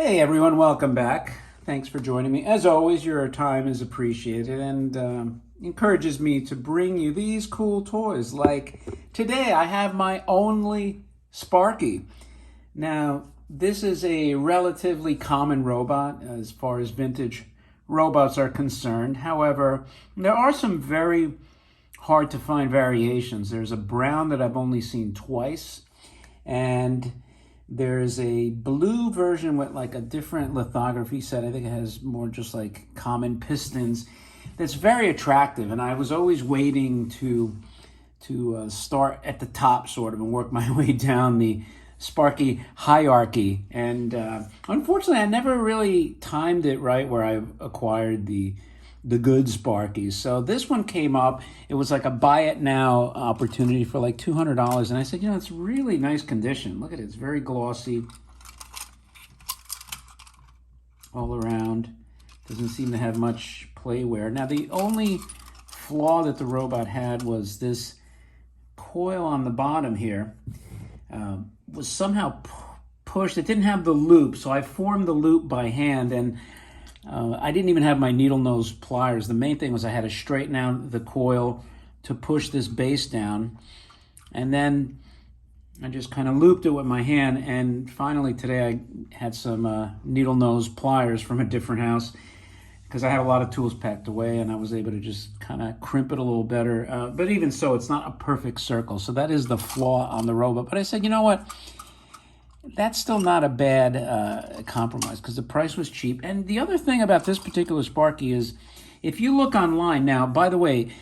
Hey everyone, welcome back. Thanks for joining me. As always, your time is appreciated and encourages me to bring you these cool toys. Like today, I have my only Sparky. Now, this is a relatively common robot as far as vintage robots are concerned. However, there are some very hard to find variations. There's a brown that I've only seen twice, and there's a blue version with like a different lithography set. I think it has more just like common pistons. That's very attractive, and I was always waiting to start at the top sort of and work my way down the Sparky hierarchy. And unfortunately, I never really timed it right where I acquired the good Sparkies. So this one came up. It was like a buy it now opportunity for like $200. And I said, it's really nice condition. Look at it. It's very glossy all around. Doesn't seem to have much play wear. Now, the only flaw that the robot had was this coil on the bottom here was somehow pushed. It didn't have the loop, so I formed the loop by hand, and I didn't even have my needle nose pliers. The main thing was I had to straighten out the coil to push this base down, and then I just kind of looped it with my hand. And finally today I had some needle nose pliers from a different house because I had a lot of tools packed away, and I was able to just kind of crimp it a little better. But even so, it's not a perfect circle. So that is the flaw on the robot. But I said, you know what? That's still not a bad compromise because the price was cheap. And the other thing about this particular Sparky is if you look online now, by the way,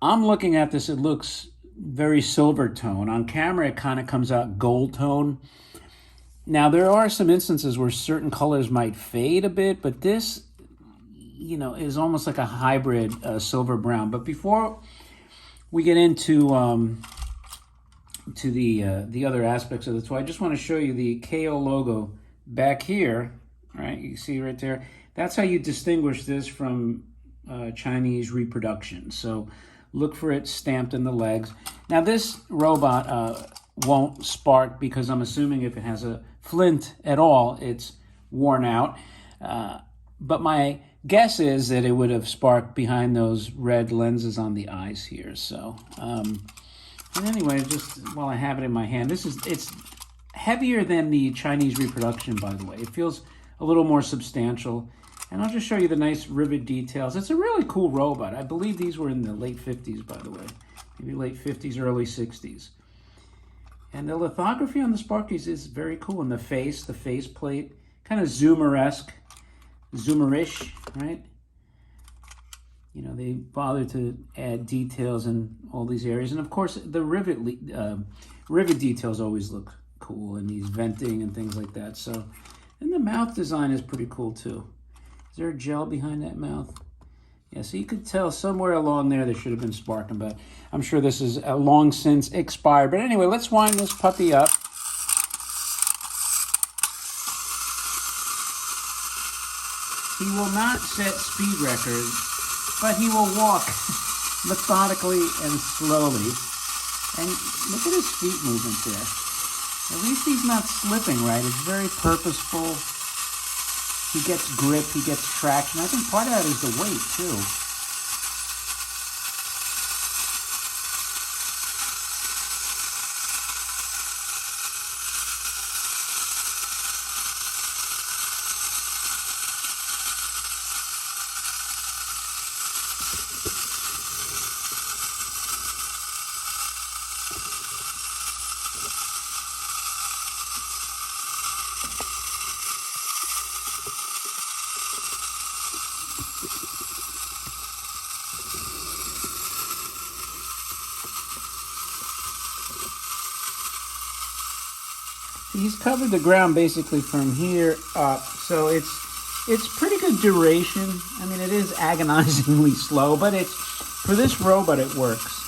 I'm looking at this, it looks very silver tone. On camera, it kind of comes out gold tone. Now, there are some instances where certain colors might fade a bit, but this, is almost like a hybrid silver brown. But before we get into the other aspects of the toy, I just want to show you the KO logo back here. All right, you see right there. That's how you distinguish this from Chinese reproduction. So look for it stamped in the legs. Now this robot won't spark because I'm assuming if it has a flint at all, it's worn out. But my guess is that it would have sparked behind those red lenses on the eyes here. So, and anyway, just while I have it in my hand, it's heavier than the Chinese reproduction, by the way. It feels a little more substantial. And I'll just show you the nice rivet details. It's a really cool robot. I believe these were in the late 50s, by the way. Maybe late 50s, early 60s. And the lithography on the Sparkies is very cool. And the face plate, kind of Zoomer-esque, Zoomerish, right? They bother to add details in all these areas. And of course, the rivet details always look cool, and these venting and things like that. So, and the mouth design is pretty cool too. Is there a gel behind that mouth? Yeah, so you could tell somewhere along there should have been sparking, but I'm sure this is long since expired. But anyway, let's wind this puppy up. He will not set speed records, but he will walk methodically and slowly. And look at his feet movement there. At least he's not slipping, right? It's very purposeful. He gets grip, he gets traction. I think part of that is the weight, too. He's covered the ground basically from here up, so it's pretty good duration. I mean, it is agonizingly slow, but for this robot, it works.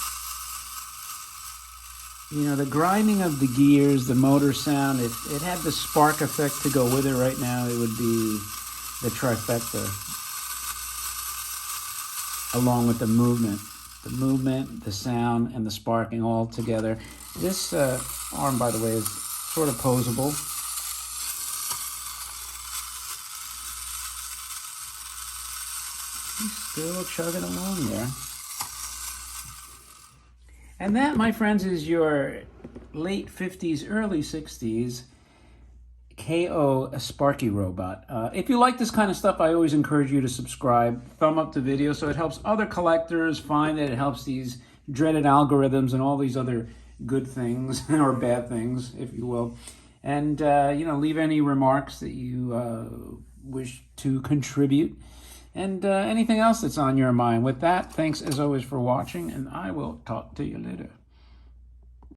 The grinding of the gears, the motor sound, it had the spark effect to go with it. Right now, it would be the trifecta, along with the movement. The movement, the sound, and the sparking all together. This arm, by the way, is sort of posable. He's still chugging along there. And that, my friends, is your late 50s, early 60s KO Sparky Robot. If you like this kind of stuff, I always encourage you to subscribe. Thumb up the video so it helps other collectors find it. It helps these dreaded algorithms and all these other good things, or bad things, if you will. And, leave any remarks that you wish to contribute. And anything else that's on your mind. With that, thanks as always for watching, and I will talk to you later.